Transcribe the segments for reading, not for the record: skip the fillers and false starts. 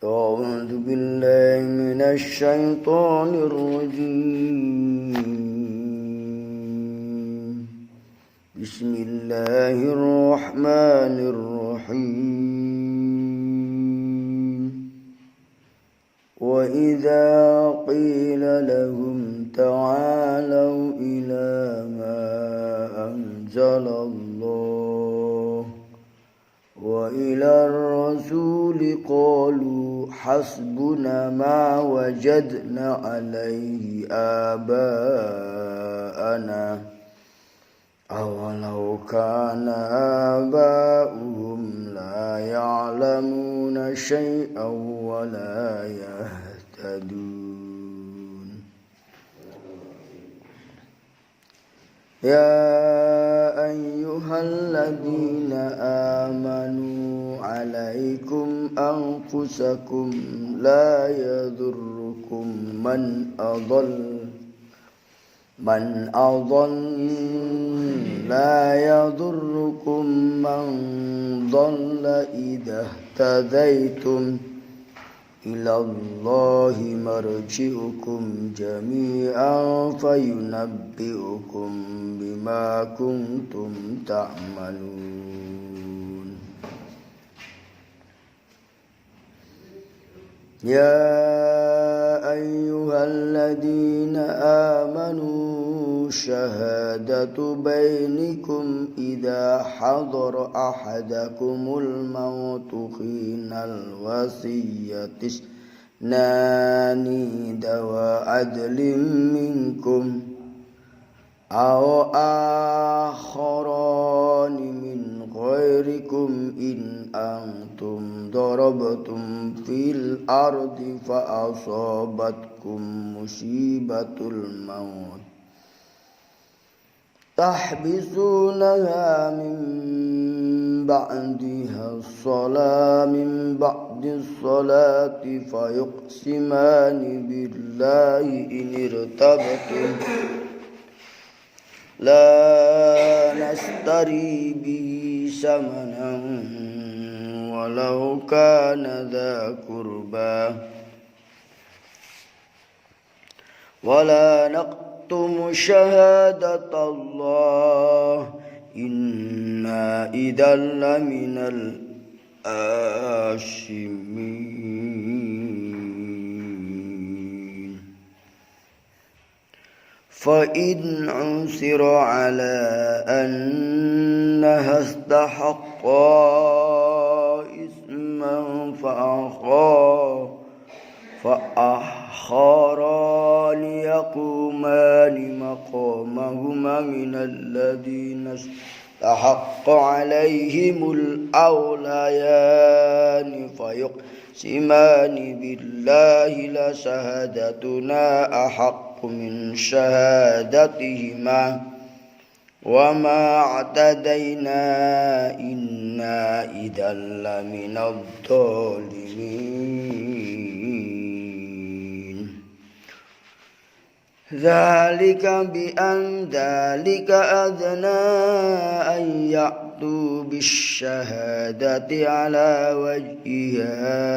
أعوذ بالله من الشيطان الرجيم. بسم الله الرحمن الرحيم. وإذا قيل لهم تعالوا إلى ما أنزل الله وإلى الرسول قالوا حسبنا ما وجدنا عليه آباءنا أولو كان آباؤهم لا يعلمون شيئا ولا يهتدون. يا أيها الذين آمنوا عليكم أنفسكم لا يضركم من ضل إذا اهتديتم إلى الله مرجعكم جميعا فينبئكم بما كنتم تعملون. يا أيها الذين آمنوا شهادة بينكم إذا حضر أحدكم الموت حين الوصية اثنان ذوى عدل منكم أو آخران من غيركم إن أنتم ضربتم في الأرض فأصابتكم مصيبة الموت تحبسونها من بعد الصلاة فيقسمان بالله إن ارتبتم لا نشتري به ثمنا ولو كان ذا قربى ولا نكتم شهادة الله إنا إذا لمن الآثمين. فإن عثر على أنها استحقا إثما فآخران يقومان مقامهما من الذين استحق عليهم الأوليان فيقسمان بالله لشهادتنا أحق من شهادتهما وما اعتدينا إنا إذا لمن الظالمين. ذلك أدنى أن يأتوا بالشهادة على وجهها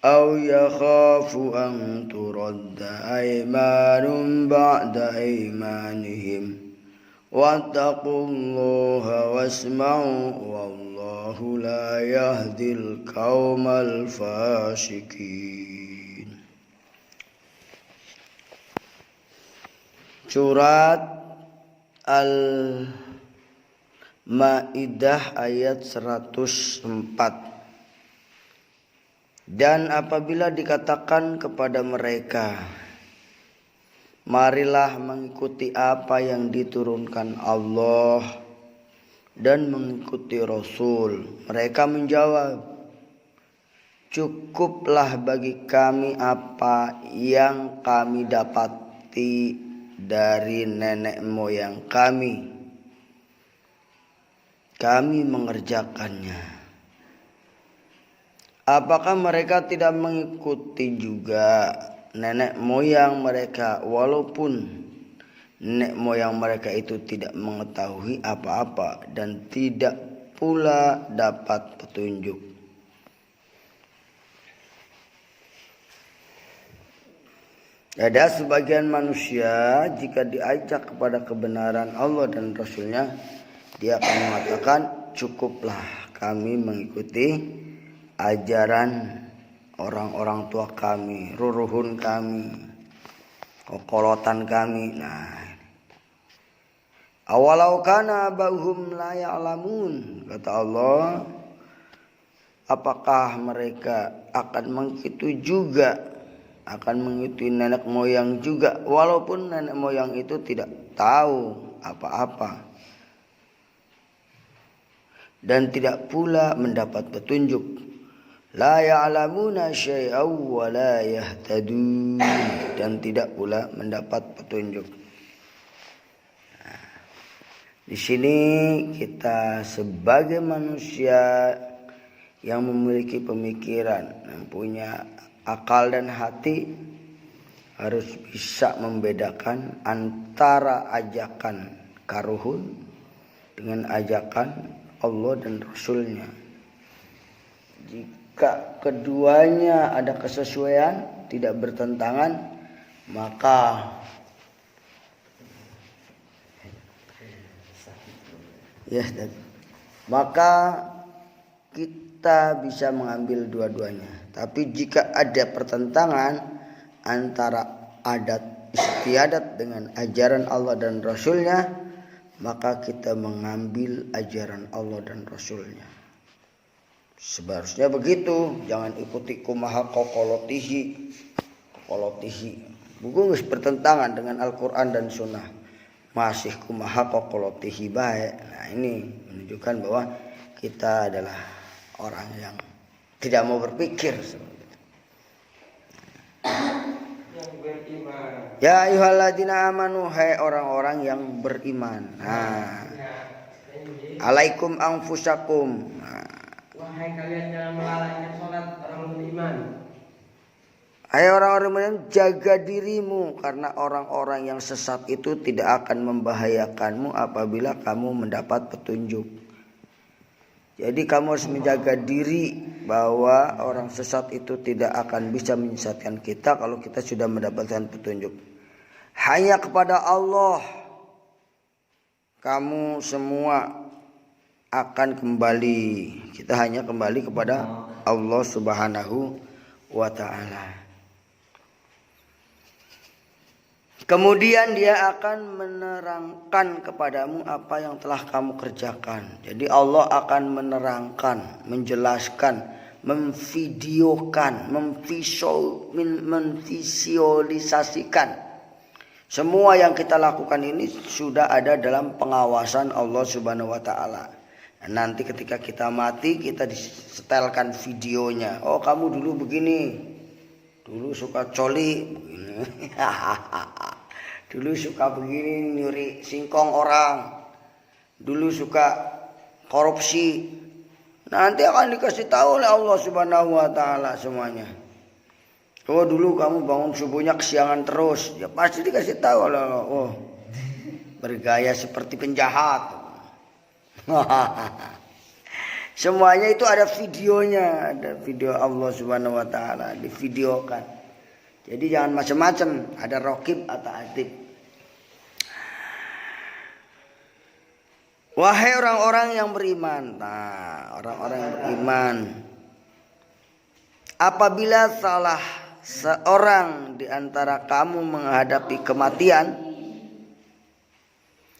أو يخاف أن ترد أيمان بعد أيمانهم واتقوا الله واسمعوا والله لا يهدي القوم الفاسقين. Surat Al-Maidah ayat 104. Dan apabila dikatakan kepada mereka, marilah mengikuti apa yang diturunkan Allah dan mengikuti Rasul, mereka menjawab, cukuplah bagi kami apa yang kami dapati dari nenek moyang kami mengerjakannya. Apakah mereka tidak mengikuti juga nenek moyang mereka walaupun nenek moyang mereka itu tidak mengetahui apa-apa dan tidak pula dapat petunjuk? Ada sebagian manusia jika diajak kepada kebenaran Allah dan Rasulnya, dia akan mengatakan, cukuplah kami mengikuti ajaran orang-orang tua kami, ruruhun kami, kokolotan kami. Nah, awalau kana bauhum la ya'lamun, kata Allah, apakah mereka akan mengikuti juga, akan mengikuti nenek moyang juga, walaupun nenek moyang itu tidak tahu apa-apa dan tidak pula mendapat petunjuk. La ya'lamuna syai'aw wa la yahtadun, dan tidak pula mendapat petunjuk. Di sini kita sebagai manusia yang memiliki pemikiran, yang punya akal dan hati, harus bisa membedakan antara ajakan karuhun dengan ajakan Allah dan Rasulnya. Jika keduanya ada kesesuaian, tidak bertentangan, maka kita bisa mengambil dua-duanya. Tapi jika ada pertentangan antara adat istiadat dengan ajaran Allah dan Rasulnya, maka kita mengambil ajaran Allah dan Rasulnya. Seharusnya begitu. Jangan ikuti kumaha kokolotihi. Buku bertentangan dengan Al-Quran dan Sunnah, masih kumaha kokolotihi baik. Nah, ini menunjukkan bahwa kita adalah orang yang tidak mau berpikir. Ya ayyuhalladzina amanu, hai orang-orang yang beriman. Nah, alaikum anfusakum. Wahai kalian yang melalaikan sholat orang beriman. Hai orang-orang beriman, jaga dirimu, karena orang-orang yang sesat itu tidak akan membahayakanmu apabila kamu mendapat petunjuk. Jadi kamu harus menjaga diri bahwa orang sesat itu tidak akan bisa menyesatkan kita kalau kita sudah mendapatkan petunjuk. Hanya kepada Allah kamu semua akan kembali. Kita hanya kembali kepada Allah Subhanahu wa ta'ala. Kemudian dia akan menerangkan kepadamu apa yang telah kamu kerjakan. Jadi Allah akan menerangkan, menjelaskan, memvideokan, memvisualisasikan. Semua yang kita lakukan ini sudah ada dalam pengawasan Allah Subhanahu wa ta'ala. Nanti ketika kita mati, kita disetelkan videonya. Oh, kamu dulu begini, dulu suka coli begini. Dulu suka begini, nyuri singkong orang, dulu suka korupsi. Nanti akan dikasih tahu oleh Allah Subhanahu wa ta'ala semuanya. Oh, dulu kamu bangun subuhnya kesiangan terus, ya pasti dikasih tahu oleh Allah. Oh, bergaya seperti penjahat. Semuanya itu ada videonya, ada video Allah Subhanahu wa ta'ala divideokan. Jadi jangan macam-macam, ada raqib atau atid. Wahai orang-orang yang beriman. Nah, orang-orang yang beriman, apabila salah seorang di antara kamu menghadapi kematian,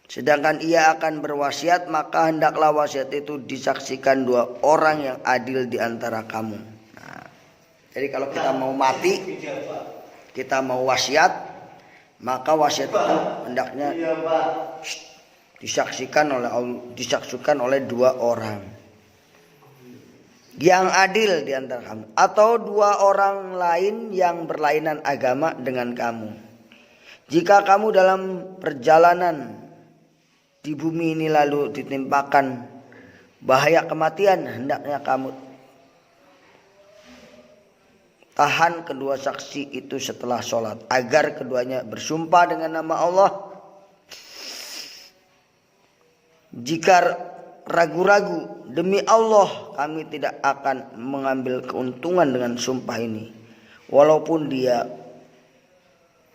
sedangkan ia akan berwasiat, maka hendaklah wasiat itu disaksikan dua orang yang adil di antara kamu. Nah, jadi kalau kita mau mati, kita mau wasiat, maka wasiat itu hendaknya disaksikan oleh dua orang yang adil di antara kamu, atau dua orang lain yang berlainan agama dengan kamu. Jika kamu dalam perjalanan di bumi ini lalu ditimpakan bahaya kematian, hendaknya kamu tahan kedua saksi itu setelah sholat, agar keduanya bersumpah dengan nama Allah. Jika ragu-ragu, demi Allah kami tidak akan mengambil keuntungan dengan sumpah ini, walaupun dia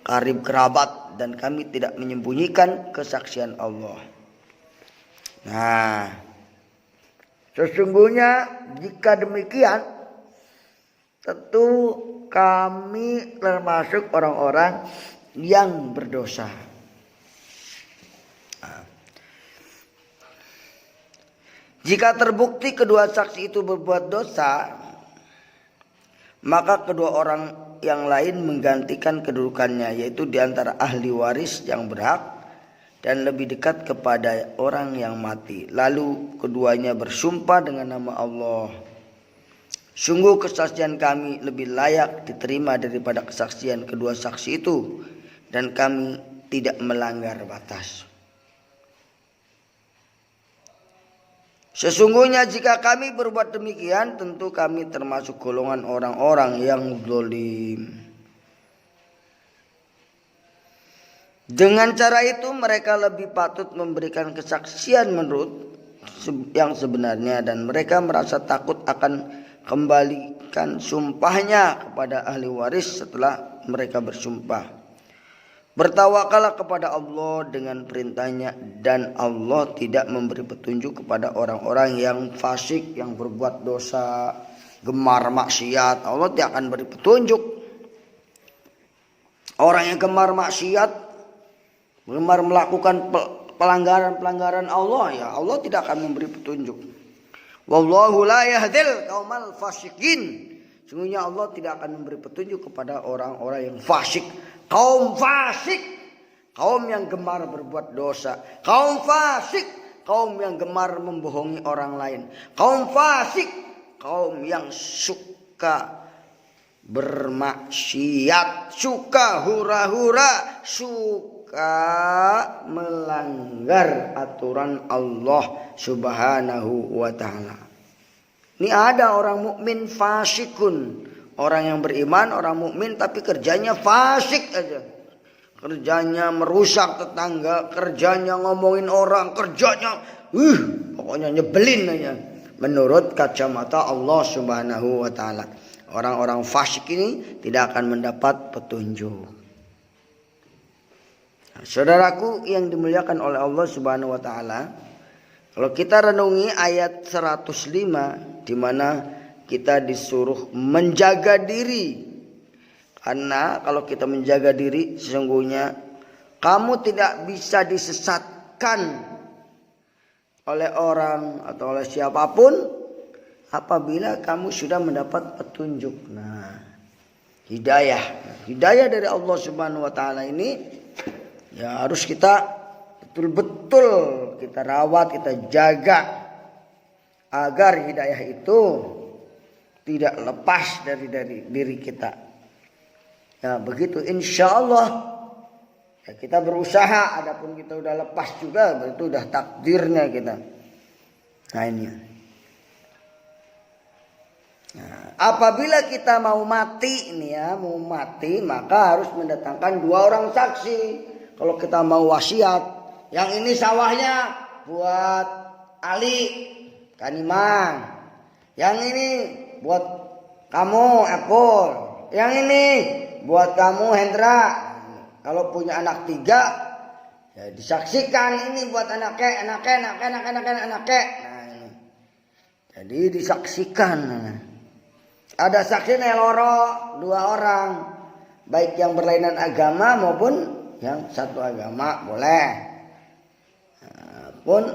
karib kerabat, dan kami tidak menyembunyikan kesaksian Allah. Nah, sesungguhnya jika demikian, tentu kami termasuk orang-orang yang berdosa. Jika terbukti kedua saksi itu berbuat dosa, maka kedua orang yang lain menggantikan kedudukannya, yaitu di antara ahli waris yang berhak dan lebih dekat kepada orang yang mati. Lalu keduanya bersumpah dengan nama Allah, sungguh kesaksian kami lebih layak diterima daripada kesaksian kedua saksi itu, dan kami tidak melanggar batas. Sesungguhnya jika kami berbuat demikian, tentu kami termasuk golongan orang-orang yang zalim. Dengan cara itu mereka lebih patut memberikan kesaksian menurut yang sebenarnya, dan mereka merasa takut akan kembalikan sumpahnya kepada ahli waris setelah mereka bersumpah. Bertawakallah kepada Allah dengan perintahnya, dan Allah tidak memberi petunjuk kepada orang-orang yang fasik, yang berbuat dosa, gemar maksiat. Allah tidak akan beri petunjuk. Orang yang gemar maksiat, gemar melakukan pelanggaran-pelanggaran Allah, ya Allah tidak akan memberi petunjuk. Wallahu la yahdil qaumal fasikin. Sungguhnya Allah tidak akan memberi petunjuk kepada orang-orang yang fasik. Kaum fasik, kaum yang gemar berbuat dosa. Kaum fasik, kaum yang gemar membohongi orang lain. Kaum fasik, kaum yang suka bermaksiat, suka hura-hura, suka melanggar aturan Allah Subhanahu wa ta'ala. Ini ada orang mukmin fasikun. Orang yang beriman, orang mukmin, tapi kerjanya fasik aja. Kerjanya merusak tetangga, kerjanya ngomongin orang, kerjanya pokoknya nyebelin aja. Menurut kacamata Allah Subhanahu wa ta'ala, orang-orang fasik ini tidak akan mendapat petunjuk. Nah, saudaraku yang dimuliakan oleh Allah Subhanahu wa ta'ala, kalau kita renungi ayat 105 di mana kita disuruh menjaga diri. Karena kalau kita menjaga diri, sesungguhnya kamu tidak bisa disesatkan oleh orang atau oleh siapapun apabila kamu sudah mendapat petunjuk. Nah, hidayah dari Allah Subhanahu wa ta'ala ini ya harus kita betul-betul kita rawat, kita jaga agar hidayah itu tidak lepas dari diri kita. Ya begitu, insya Allah ya kita berusaha. Adapun kita udah lepas juga, itu udah takdirnya kita. Nah ini. Nah, apabila kita mau mati ini ya, mau mati, maka harus mendatangkan 2 orang saksi. Kalau kita mau wasiat, yang ini sawahnya buat Ali Kanimang, yang ini buat kamu Epul, yang ini buat kamu Hendra. Kalau punya anak 3 ya disaksikan, ini buat anaknya. Nah ini. Jadi disaksikan. Ada saksi loro 2 orang, baik yang berlainan agama maupun yang satu agama boleh. Pun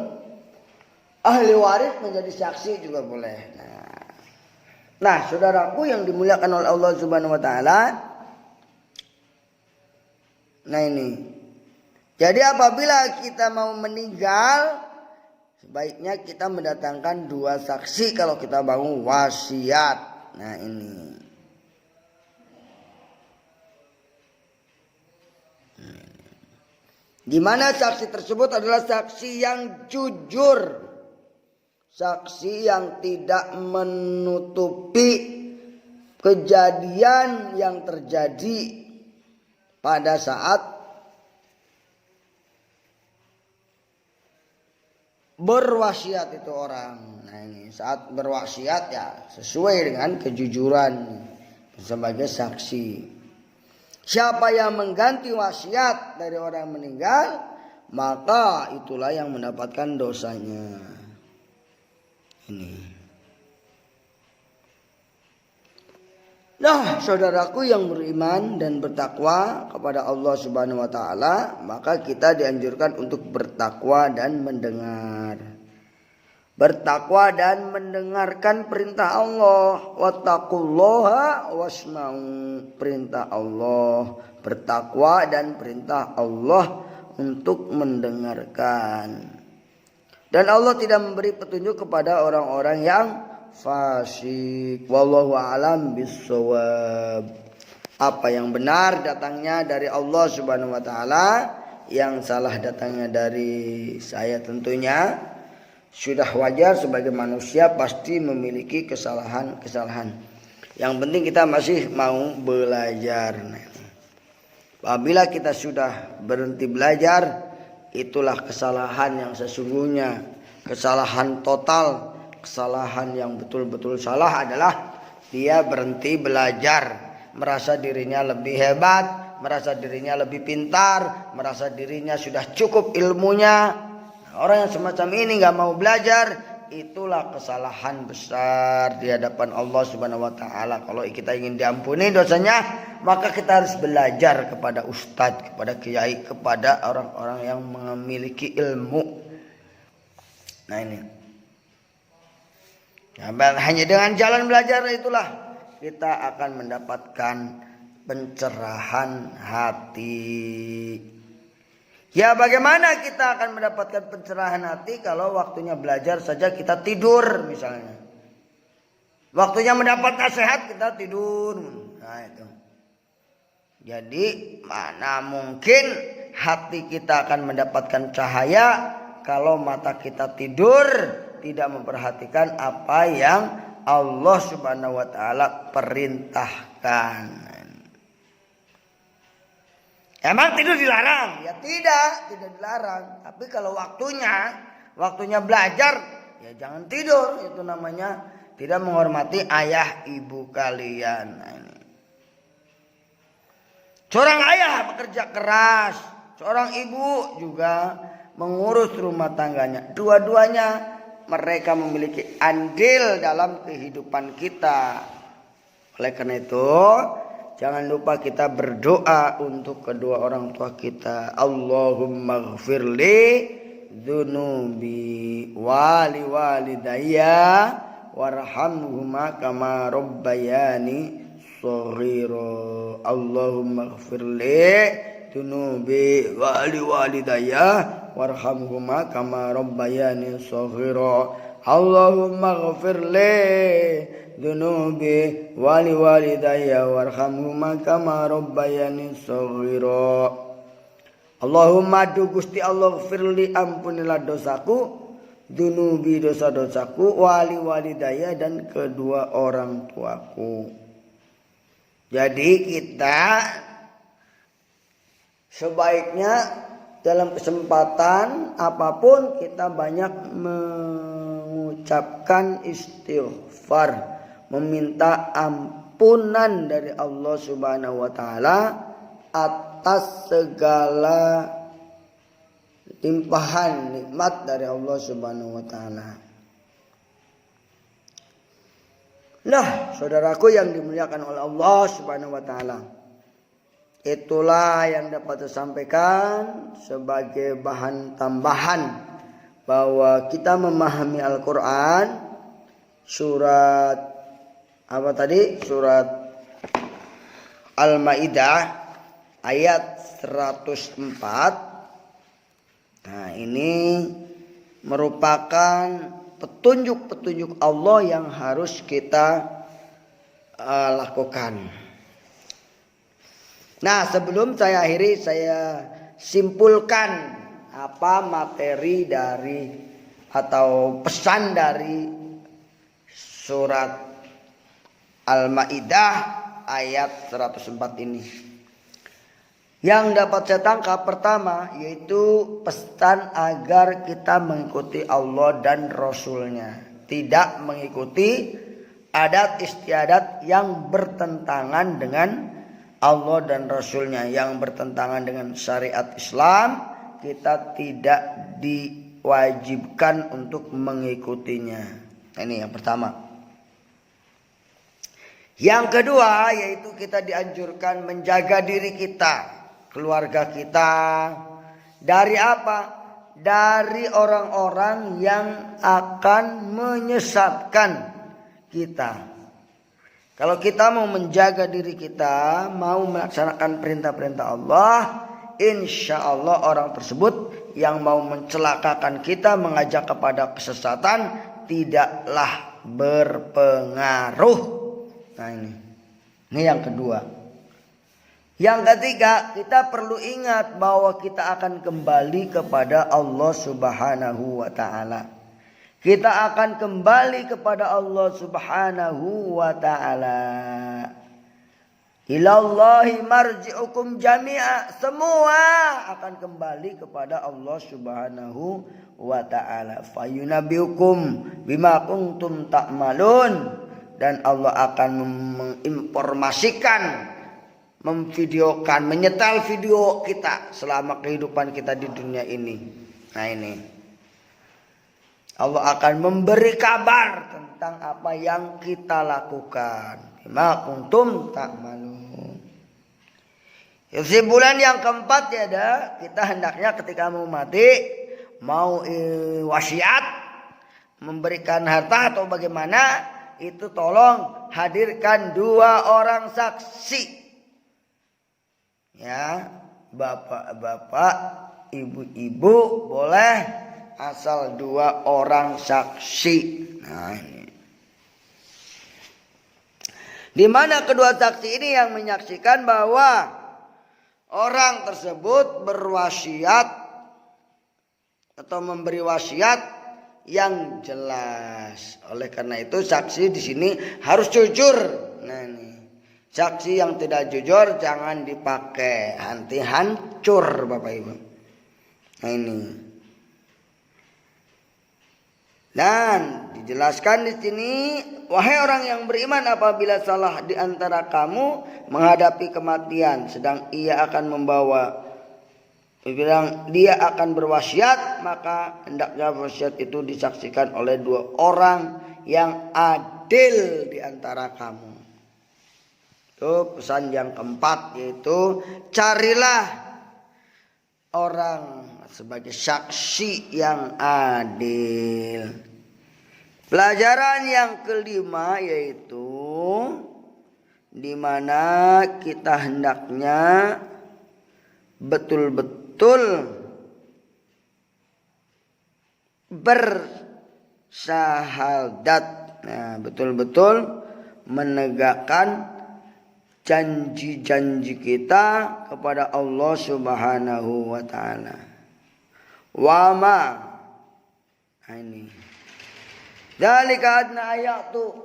ahli waris menjadi saksi juga boleh. Nah, saudaraku yang dimuliakan oleh Allah Subhanahu wa ta'ala. Nah ini. Jadi apabila kita mau meninggal, sebaiknya kita mendatangkan 2 saksi kalau kita mau wasiat. Nah ini. Di mana saksi tersebut adalah saksi yang jujur. Saksi yang tidak menutupi kejadian yang terjadi pada saat berwasiat itu orang. Nah ini saat berwasiat ya sesuai dengan kejujuran sebagai saksi. Siapa yang mengganti wasiat dari orang meninggal, maka itulah yang mendapatkan dosanya. Ini. Nah, saudaraku yang beriman dan bertakwa kepada Allah Subhanahu wa taala, maka kita dianjurkan untuk bertakwa dan mendengar. Bertakwa dan mendengarkan perintah Allah. Wattaqullaha wasma'u. Perintah Allah, bertakwa dan perintah Allah untuk mendengarkan. Dan Allah tidak memberi petunjuk kepada orang-orang yang fasik. Wallahu a'lam bissawab. Apa yang benar datangnya dari Allah Subhanahu wa taala, yang salah datangnya dari saya tentunya. Sudah wajar sebagai manusia pasti memiliki kesalahan-kesalahan. Yang penting kita masih mau belajar. Apabila kita sudah berhenti belajar, itulah kesalahan yang sesungguhnya. Kesalahan total, kesalahan yang betul-betul salah adalah dia berhenti belajar, merasa dirinya lebih hebat, merasa dirinya lebih pintar, merasa dirinya sudah cukup ilmunya. Orang yang semacam ini gak mau belajar, itulah kesalahan besar di hadapan Allah Subhanahu wa taala. Kalau kita ingin diampuni dosanya, maka kita harus belajar kepada ustadz, kepada kiai, kepada orang-orang yang memiliki ilmu. Nah ini. Nah, hanya dengan jalan belajar itulah kita akan mendapatkan pencerahan hati. Ya, bagaimana kita akan mendapatkan pencerahan hati kalau waktunya belajar saja kita tidur misalnya. Waktunya mendapat nasihat kita tidur. Nah itu. Jadi mana mungkin hati kita akan mendapatkan cahaya kalau mata kita tidur, tidak memperhatikan apa yang Allah Subhanahu wa taala perintahkan. Emang tidur dilarang? Ya tidak dilarang. Tapi kalau waktunya belajar, ya jangan tidur. Itu namanya tidak menghormati ayah ibu kalian. Nah, ini. Seorang ayah bekerja keras, seorang ibu juga mengurus rumah tangganya. Dua-duanya mereka memiliki andil dalam kehidupan kita. Oleh karena itu, jangan lupa kita berdoa untuk kedua orang tua kita. Allahumma ghfirli dzunubi wali walidayya warhamhuma kama rabbayani shaghira. Allahumma ghfirli dzunubi wali walidayya warhamhuma kama rabbayani shaghira. Allahumma ghfirli dunubi wali walidayya warhamhuma kama rabbayani shaghira. Allahumma du Gusti Allah firli ampunilah dosaku, dunubi dosa-dosaku, wali walidayya dan kedua orang tuaku. Jadi kita sebaiknya dalam kesempatan apapun kita banyak mengucapkan istighfar, meminta ampunan dari Allah Subhanahu wa taala atas segala limpahan nikmat dari Allah Subhanahu wa taala. Nah, saudaraku yang dimuliakan oleh Allah Subhanahu wa taala, itulah yang dapat saya sampaikan sebagai bahan tambahan bahwa kita memahami Al-Qur'an surat apa tadi? Surat Al-Maidah ayat 104. Nah, ini merupakan petunjuk-petunjuk Allah yang harus kita lakukan. Nah, sebelum saya akhiri, saya simpulkan apa materi dari atau pesan dari surat Al-Maidah ayat 104 ini. Yang dapat saya tangkap pertama yaitu pesan agar kita mengikuti Allah dan Rasulnya, tidak mengikuti adat istiadat yang bertentangan dengan Allah dan Rasulnya yang bertentangan dengan syariat Islam, kita tidak diwajibkan untuk mengikutinya. Ini yang pertama. Yang kedua yaitu kita dianjurkan menjaga diri kita, keluarga kita. Dari apa? Dari orang-orang yang akan menyesatkan kita. Kalau kita mau menjaga diri kita, mau melaksanakan perintah-perintah Allah, insya Allah orang tersebut yang mau mencelakakan kita, mengajak kepada kesesatan, tidaklah berpengaruh. Nah ini yang kedua. Yang ketiga, kita perlu ingat bahwa kita akan kembali kepada Allah Subhanahu wa ta'ala. Kita akan kembali kepada Allah Subhanahu wa ta'ala. Ilallahi marji'ukum jami'a. Semua akan kembali kepada Allah Subhanahu wa ta'ala. Fayunabiukum bima kuntum ta'malun. Dan Allah akan menginformasikan, memvideokan, menyetel video kita selama kehidupan kita di dunia ini. Nah ini. Allah akan memberi kabar tentang apa yang kita lakukan. Bima kuntum ta'malun. Kesimpulan yang keempat ya kita hendaknya ketika mau mati, mau wasiat, memberikan harta atau bagaimana, itu tolong hadirkan 2 orang saksi. Ya, bapak-bapak, ibu-ibu boleh, asal 2 orang saksi. Nah, ini. Di mana kedua saksi ini yang menyaksikan bahwa orang tersebut berwasiat atau memberi wasiat yang jelas. Oleh karena itu saksi di sini harus jujur. Nah, ini. Saksi yang tidak jujur jangan dipakai, nanti hancur Bapak Ibu. Nah ini. Dan dijelaskan di sini, wahai orang yang beriman, apabila salah di antara kamu menghadapi kematian, sedang ia akan dia akan berwasiat, maka hendaknya wasiat itu disaksikan oleh 2 orang yang adil di antara kamu. Itu pesan yang keempat, yaitu carilah orang sebagai saksi yang adil. Pelajaran yang kelima yaitu di mana kita hendaknya betul-betul bersyahadat. Nah, betul-betul menegakkan janji-janji kita kepada Allah Subhanahu wa ta'ala. Wama. Nah ini. Dzalika adna ayatu.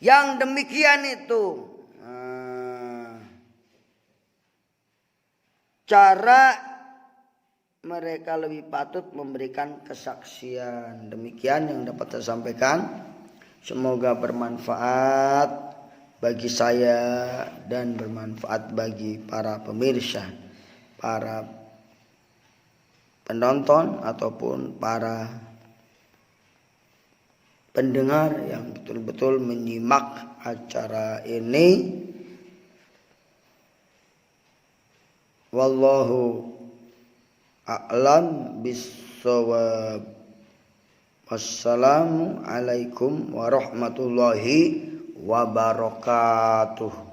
Yang demikian itu cara mereka lebih patut memberikan kesaksian. Demikian yang dapat saya sampaikan. Semoga bermanfaat bagi saya dan bermanfaat bagi para pemirsa, para penonton ataupun para pendengar yang betul-betul menyimak acara ini. Wallahu a'lam bissawab. Wassalamu alaikum warahmatullahi wabarakatuh.